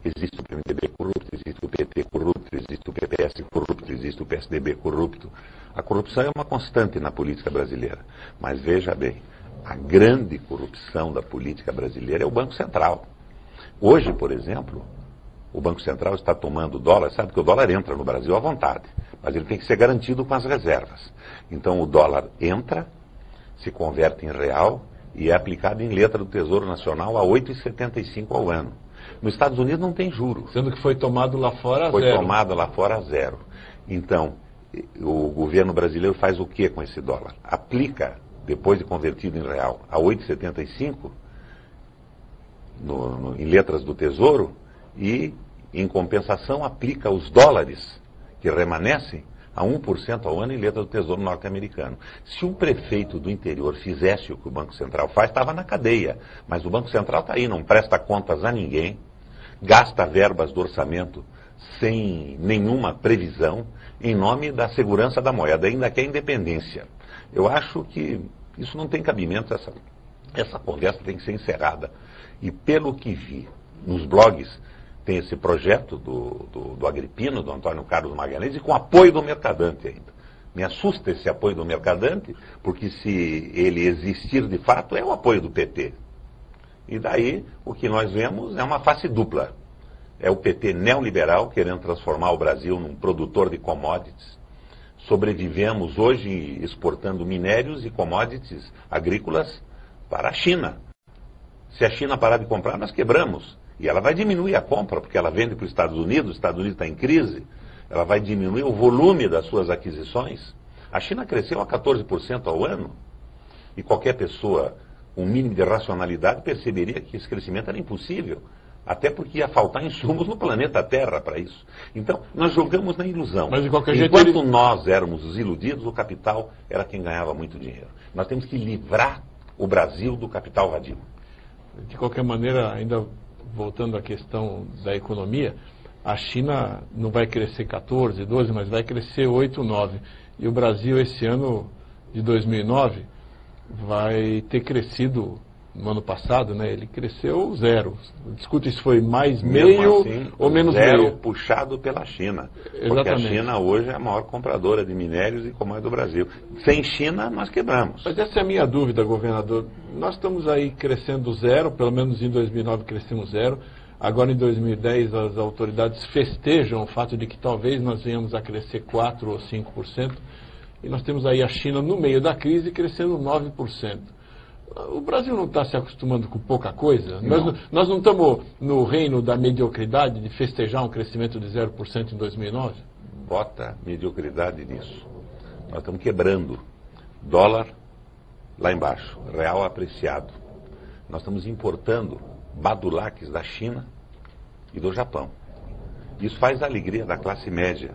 Existe o PMDB corrupto, existe o PT corrupto, existe o PPS corrupto, existe o PSDB corrupto. A corrupção é uma constante na política brasileira. Mas veja bem, a grande corrupção da política brasileira é o Banco Central. Hoje, por exemplo, o Banco Central está tomando dólar, sabe que o dólar entra no Brasil à vontade, mas ele tem que ser garantido com as reservas. Então o dólar entra, se converte em real e é aplicado em letra do Tesouro Nacional a 8,75 ao ano. Nos Estados Unidos não tem juros. Sendo que foi tomado lá fora a zero. Foi tomado lá fora a zero. Então, o governo brasileiro faz o que com esse dólar? Aplica, depois de convertido em real, a 8,75 em letras do Tesouro e, em compensação, aplica os dólares que remanescem a 1% ao ano em letras do Tesouro norte-americano. Se um prefeito do interior fizesse o que o Banco Central faz, estava na cadeia. Mas o Banco Central está aí, não presta contas a ninguém, gasta verbas do orçamento sem nenhuma previsão, em nome da segurança da moeda, ainda que a independência. Eu acho que isso não tem cabimento, essa conversa tem que ser encerrada. E pelo que vi nos blogs, tem esse projeto do Agripino, do Antônio Carlos Magalhães, e com apoio do Mercadante ainda. Me assusta esse apoio do Mercadante, porque se ele existir de fato, é o apoio do PT. E daí, o que nós vemos é uma face dupla. É o PT neoliberal querendo transformar o Brasil num produtor de commodities. Sobrevivemos hoje exportando minérios e commodities agrícolas para a China. Se a China parar de comprar, nós quebramos. E ela vai diminuir a compra, porque ela vende para os Estados Unidos está em crise. Ela vai diminuir o volume das suas aquisições. A China cresceu a 14% ao ano. E qualquer pessoa com um mínimo de racionalidade perceberia que esse crescimento era impossível. Até porque ia faltar insumos no planeta Terra para isso. Então, nós jogamos na ilusão. Mas de qualquer jeito, enquanto nós éramos os iludidos, o capital era quem ganhava muito dinheiro. Nós temos que livrar o Brasil do capital vadio. De qualquer maneira, ainda voltando à questão da economia, a China não vai crescer 14, 12, mas vai crescer 8, 9. E o Brasil, esse ano de 2009, vai ter crescido, no ano passado, né, ele cresceu 0. Discuta se foi mais meio assim, ou menos 0 meio. puxado pela China. Exatamente. Porque a China hoje é a maior compradora de minérios e commodities do Brasil. Sem China, nós quebramos. Mas essa é a minha dúvida, governador. Nós estamos aí crescendo 0, pelo menos em 2009 crescemos 0. Agora em 2010 as autoridades festejam o fato de que talvez nós venhamos a crescer 4 ou 5%. E nós temos aí a China no meio da crise crescendo 9%. O Brasil não está se acostumando com pouca coisa? Nós não estamos no reino da mediocridade de festejar um crescimento de 0% em 2009? Bota mediocridade nisso. Nós estamos quebrando. Dólar lá embaixo, real apreciado. Nós estamos importando badulaques da China e do Japão. Isso faz a alegria da classe média.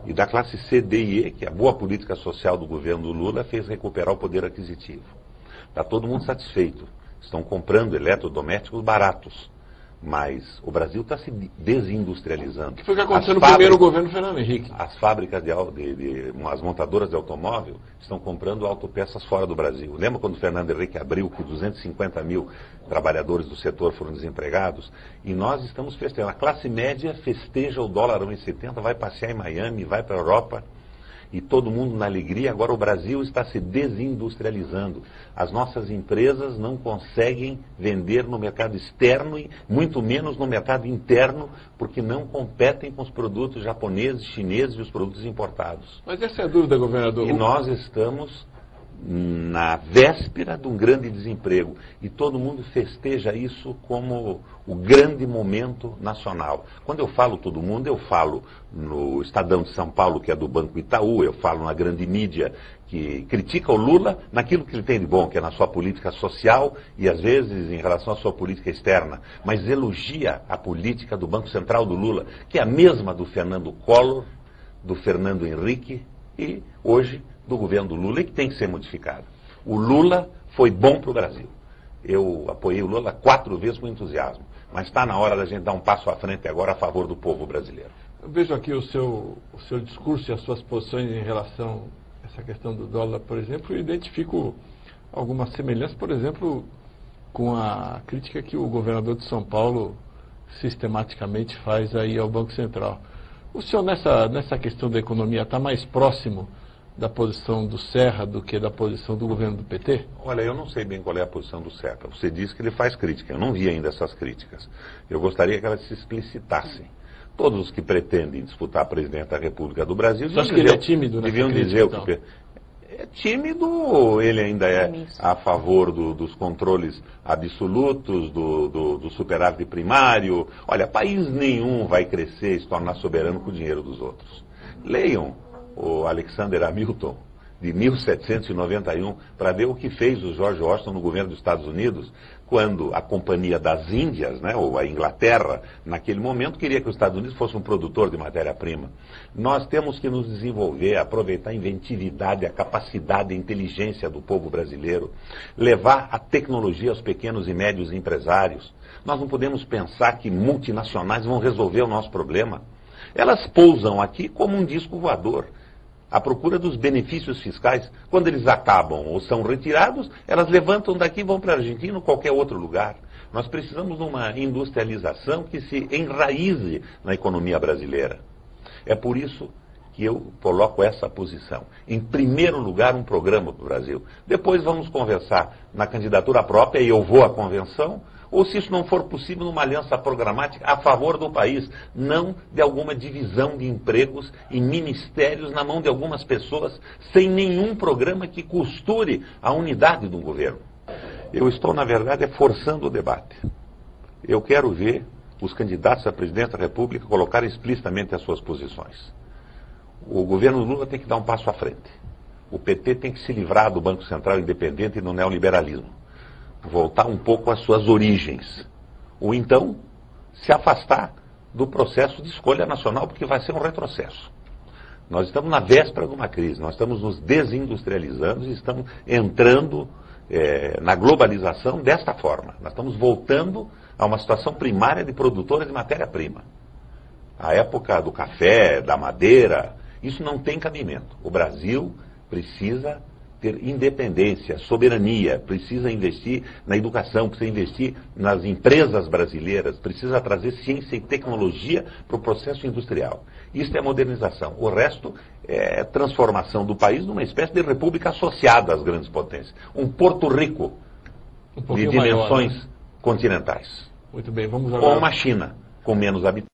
E da classe C, D e E, que a boa política social do governo do Lula fez recuperar o poder aquisitivo. Está todo mundo satisfeito. Estão comprando eletrodomésticos baratos. Mas o Brasil está se desindustrializando. O que foi que aconteceu no primeiro governo Fernando Henrique? As fábricas as montadoras de automóvel estão comprando autopeças fora do Brasil. Lembra quando o Fernando Henrique abriu que 250 mil trabalhadores do setor foram desempregados? E nós estamos festejando. A classe média festeja o dólar 1,70, vai passear em Miami, vai para a Europa. E todo mundo na alegria. Agora o Brasil está se desindustrializando. As nossas empresas não conseguem vender no mercado externo e muito menos no mercado interno, porque não competem com os produtos japoneses, chineses e os produtos importados. Mas essa é a dúvida, governador. E nós estamos na véspera de um grande desemprego. E todo mundo festeja isso como o grande momento nacional. Quando eu falo todo mundo, eu falo no Estadão de São Paulo, que é do Banco Itaú, eu falo na grande mídia que critica o Lula naquilo que ele tem de bom, que é na sua política social e às vezes em relação à sua política externa, mas elogia a política do Banco Central do Lula, que é a mesma do Fernando Collor, do Fernando Henrique e hoje do governo do Lula, e que tem que ser modificado. O Lula foi bom para o Brasil. Eu apoiei o Lula 4 vezes com entusiasmo, mas está na hora da gente dar um passo à frente agora a favor do povo brasileiro. Eu vejo aqui o seu discurso e as suas posições em relação a essa questão do dólar, por exemplo, e identifico algumas semelhanças, por exemplo, com a crítica que o governador de São Paulo sistematicamente faz aí ao Banco Central. O senhor, nessa questão da economia, está mais próximo da posição do Serra do que da posição do governo do PT? Olha, eu não sei bem qual é a posição do Serra. Você disse que ele faz crítica. Eu não vi ainda essas críticas. Eu gostaria que elas se explicitassem. Todos os que pretendem disputar a presidente da República do Brasil... Você acha que ele é tímido nessa deviam crítica, dizer então? o que... É tímido, ele ainda é a favor dos controles absolutos, do superávit primário. Olha, país nenhum vai crescer e se tornar soberano com o dinheiro dos outros. Leiam o Alexander Hamilton, de 1791, para ver o que fez o George Washington no governo dos Estados Unidos, quando a Companhia das Índias, né, ou a Inglaterra, naquele momento, queria que os Estados Unidos fosse um produtor de matéria-prima. Nós temos que nos desenvolver, aproveitar a inventividade, a capacidade, a inteligência do povo brasileiro, levar a tecnologia aos pequenos e médios empresários. Nós não podemos pensar que multinacionais vão resolver o nosso problema. Elas pousam aqui como um disco voador, à procura dos benefícios fiscais. Quando eles acabam ou são retirados, elas levantam daqui e vão para a Argentina ou qualquer outro lugar. Nós precisamos de uma industrialização que se enraize na economia brasileira. É por isso que eu coloco essa posição. Em primeiro lugar, um programa para o Brasil. Depois vamos conversar na candidatura própria, e eu vou à convenção, ou, se isso não for possível, numa aliança programática a favor do país, não de alguma divisão de empregos e ministérios na mão de algumas pessoas, sem nenhum programa que costure a unidade do governo. Eu estou, na verdade, forçando o debate. Eu quero ver os candidatos à presidência da República colocarem explicitamente as suas posições. O governo Lula tem que dar um passo à frente. O PT tem que se livrar do Banco Central independente e do neoliberalismo. Voltar um pouco às suas origens, ou então se afastar do processo de escolha nacional, porque vai ser um retrocesso. Nós estamos na véspera de uma crise, nós estamos nos desindustrializando e estamos entrando na globalização desta forma. Nós estamos voltando a uma situação primária de produtores de matéria-prima. A época do café, da madeira, isso não tem cabimento. O Brasil precisa ter independência, soberania, precisa investir na educação, precisa investir nas empresas brasileiras, precisa trazer ciência e tecnologia para o processo industrial. Isso é modernização. O resto é transformação do país numa espécie de república associada às grandes potências. Um Porto Rico de dimensões continentais. Muito bem, vamos agora... Ou uma China com menos habitantes.